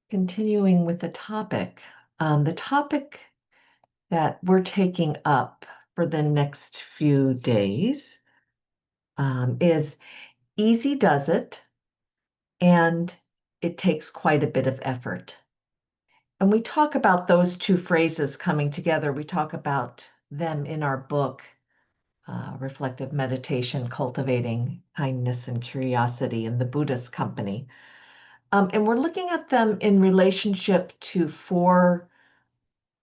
Continuing with the topic that we're taking up for the next few days is easy does it, and it takes quite a bit of effort. And we talk about those two phrases coming together. We talk about them in our book, Reflective Meditation, Cultivating Kindness and Curiosity in the Buddhist Company. And we're looking at them in relationship to four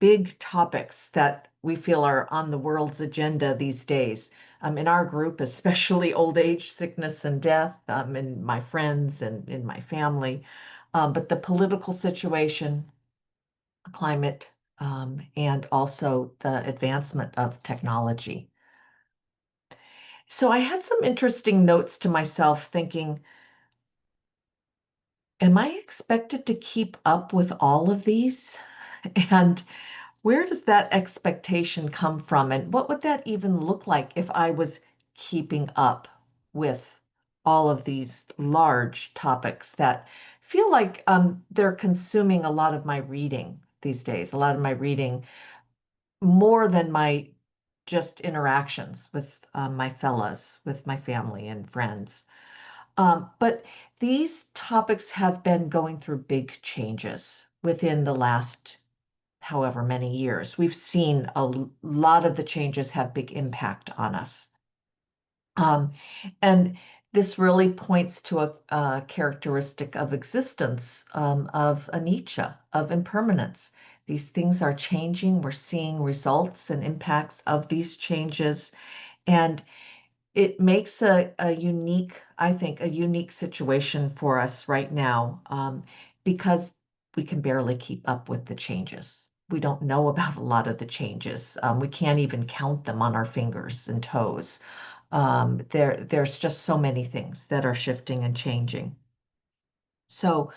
big topics that we feel are on the world's agenda these days. In our group, especially old age, sickness, and death, in my friends and in my family, but the political situation, climate, and also the advancement of technology. So I had some interesting notes to myself thinking, am I expected to keep up with all of these? And where does that expectation come from? And what would that even look like if I was keeping up with all of these large topics that feel like they're consuming a lot of my reading these days, a lot of my reading more than my just interactions with my fellows, with my family and friends. But these topics have been going through big changes within the last however many years. We've seen a lot of the changes have big impact on us. And this really points to a characteristic of existence, of anicca, of impermanence. These things are changing. We're seeing results and impacts of these changes. And it makes a unique, I think, a unique situation for us right now, because we can barely keep up with the changes. We don't know about a lot of the changes. We can't even count them on our fingers and toes. There's just so many things that are shifting and changing. So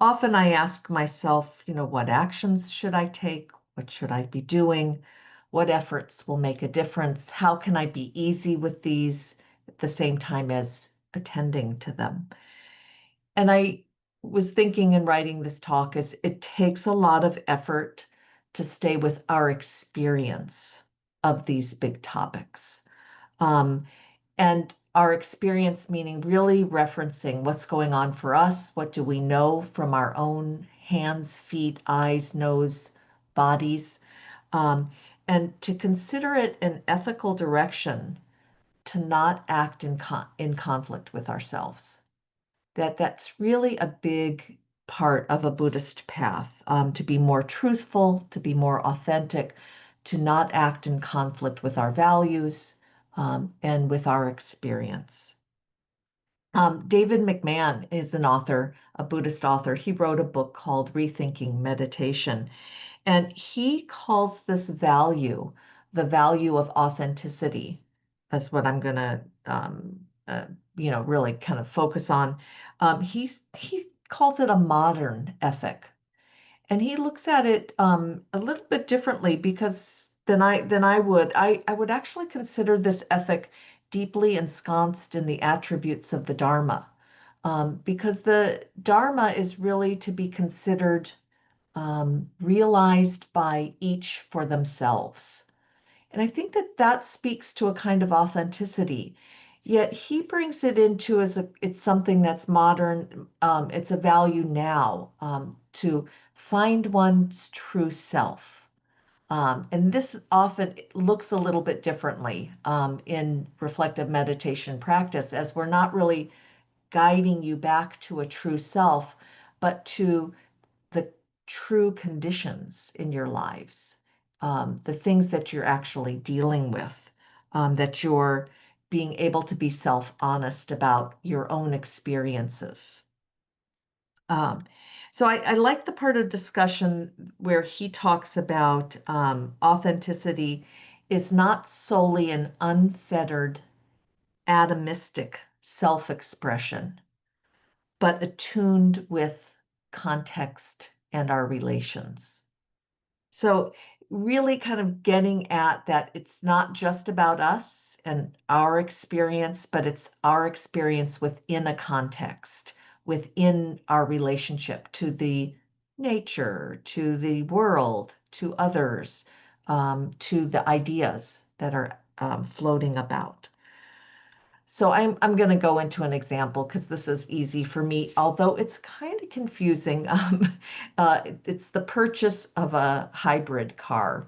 often I ask myself, what actions should I take? What should I be doing? What efforts will make a difference? How can I be easy with these at the same time as attending to them? And I was thinking in writing this talk is it takes a lot of effort to stay with our experience of these big topics. Um, and our experience, meaning really referencing what's going on for us, what do we know from our own hands, feet, eyes, nose, bodies, um, and to consider it an ethical direction to not act in conflict with ourselves. That's really a big part of a Buddhist path, to be more truthful, to be more authentic, to not act in conflict with our values, and with our experience. David McMahon is an author, a Buddhist author. He wrote a book called Rethinking Meditation, and he calls this value the value of authenticity. That's what I'm going to, really kind of focus on. He calls it a modern ethic, and he looks at it a little bit differently because than I would. I would actually consider this ethic deeply ensconced in the attributes of the Dharma, because the Dharma is really to be considered realized by each for themselves. And I think that speaks to a kind of authenticity. Yet he brings it into it's something that's modern. It's a value now, to find one's true self. And this often looks a little bit differently in reflective meditation practice, as we're not really guiding you back to a true self, but to the true conditions in your lives, the things that you're actually dealing with, that you're being able to be self-honest about your own experiences. Um, so I like the part of discussion where he talks about authenticity is not solely an unfettered, atomistic self-expression, but attuned with context and our relations. So, really kind of getting at that it's not just about us and our experience, but it's our experience within a context, within our relationship to the nature, to the world, to others, to the ideas that are floating about. So I'm going to go into an example because this is easy for me, although it's kind of confusing. It's the purchase of a hybrid car.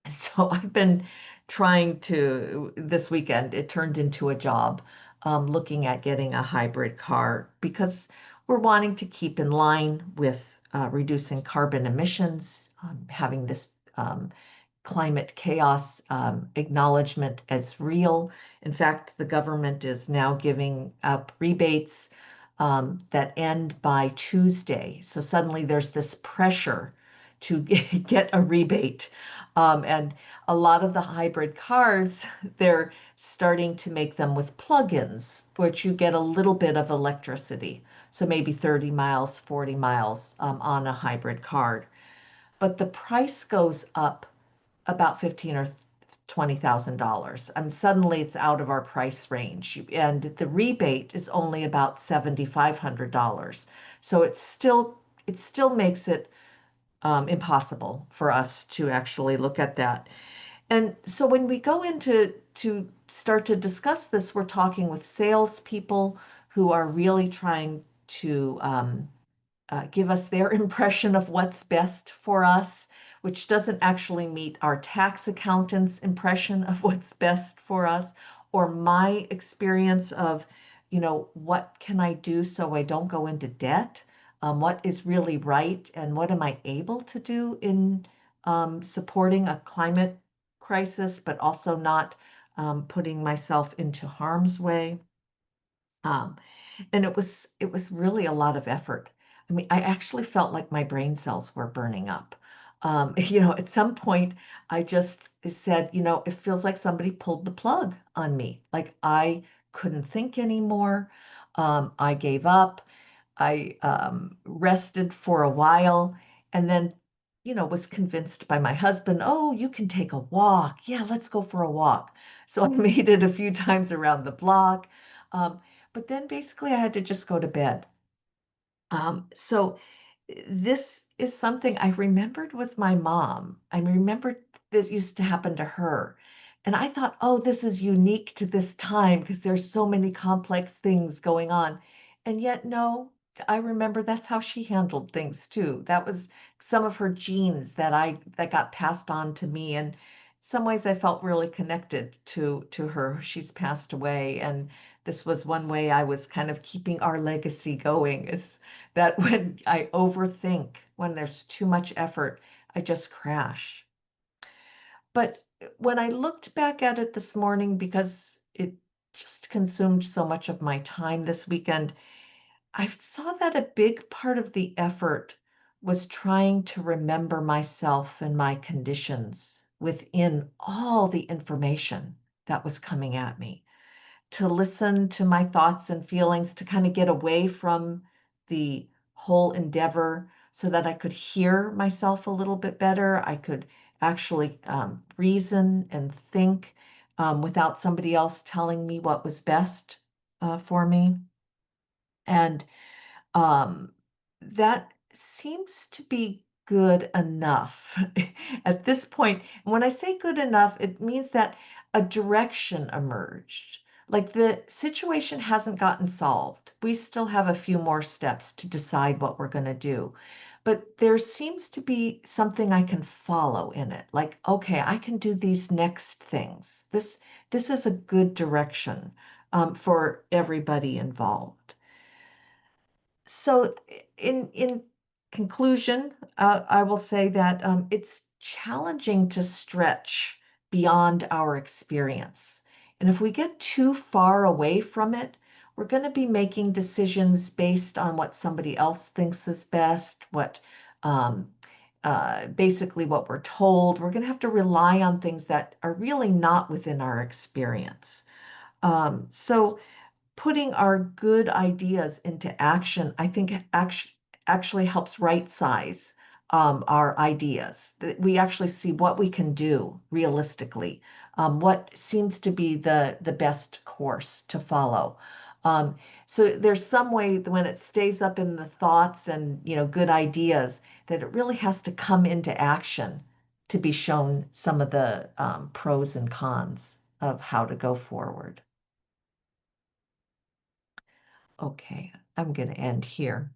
So I've been trying to, this weekend, it turned into a job, looking at getting a hybrid car because we're wanting to keep in line with reducing carbon emissions, having this climate chaos acknowledgement as real. In fact, the government is now giving up rebates that end by Tuesday. So suddenly there's this pressure to get a rebate. And a lot of the hybrid cars, they're starting to make them with plug-ins, which you get a little bit of electricity. So maybe 30 miles, 40 miles on a hybrid car. But the price goes up about 15 or $20,000. And suddenly it's out of our price range. And the rebate is only about $7,500. So it still makes it impossible for us to actually look at that. And so when we go into to start to discuss this, we're talking with salespeople who are really trying to give us their impression of what's best for us, which doesn't actually meet our tax accountant's impression of what's best for us, or my experience of, what can I do so I don't go into debt? What is really right, and what am I able to do in supporting a climate crisis, but also not putting myself into harm's way? Um, and it was really a lot of effort. I mean, I actually felt like my brain cells were burning up. At some point, I just said, it feels like somebody pulled the plug on me. Like I couldn't think anymore. I gave up. I rested for a while, and then, was convinced by my husband, oh, you can take a walk. Yeah, let's go for a walk. So I made it a few times around the block. Um, but then basically I had to just go to bed. So this is something I remembered with my mom. I remembered this used to happen to her. And I thought, oh, this is unique to this time because there's so many complex things going on. And yet, no, I remember that's how she handled things too. That was some of her genes that got passed on to me. And in some ways I felt really connected to her. She's passed away. And this was one way I was kind of keeping our legacy going, is that when I overthink, when there's too much effort, I just crash. But when I looked back at it this morning, because it just consumed so much of my time this weekend, I saw that a big part of the effort was trying to remember myself and my conditions within all the information that was coming at me, to listen to my thoughts and feelings, to kind of get away from the whole endeavor so that I could hear myself a little bit better. I could actually reason and think without somebody else telling me what was best for me. And um, that seems to be good enough at this point. When I say good enough, it means that a direction emerged. Like the situation hasn't gotten solved. We still have a few more steps to decide what we're going to do. But there seems to be something I can follow in it. Like, okay, I can do these next things. This is a good direction for everybody involved. So, in conclusion, I will say that it's challenging to stretch beyond our experience. And if we get too far away from it, we're going to be making decisions based on what somebody else thinks is best, um, basically what we're told. We're going to have to rely on things that are really not within our experience. So putting our good ideas into action, I think actually helps right size our ideas. That we actually see what we can do realistically, what seems to be the best course to follow. Um, so there's some way that when it stays up in the thoughts and, good ideas, that it really has to come into action to be shown some of the pros and cons of how to go forward. Okay, I'm going to end here.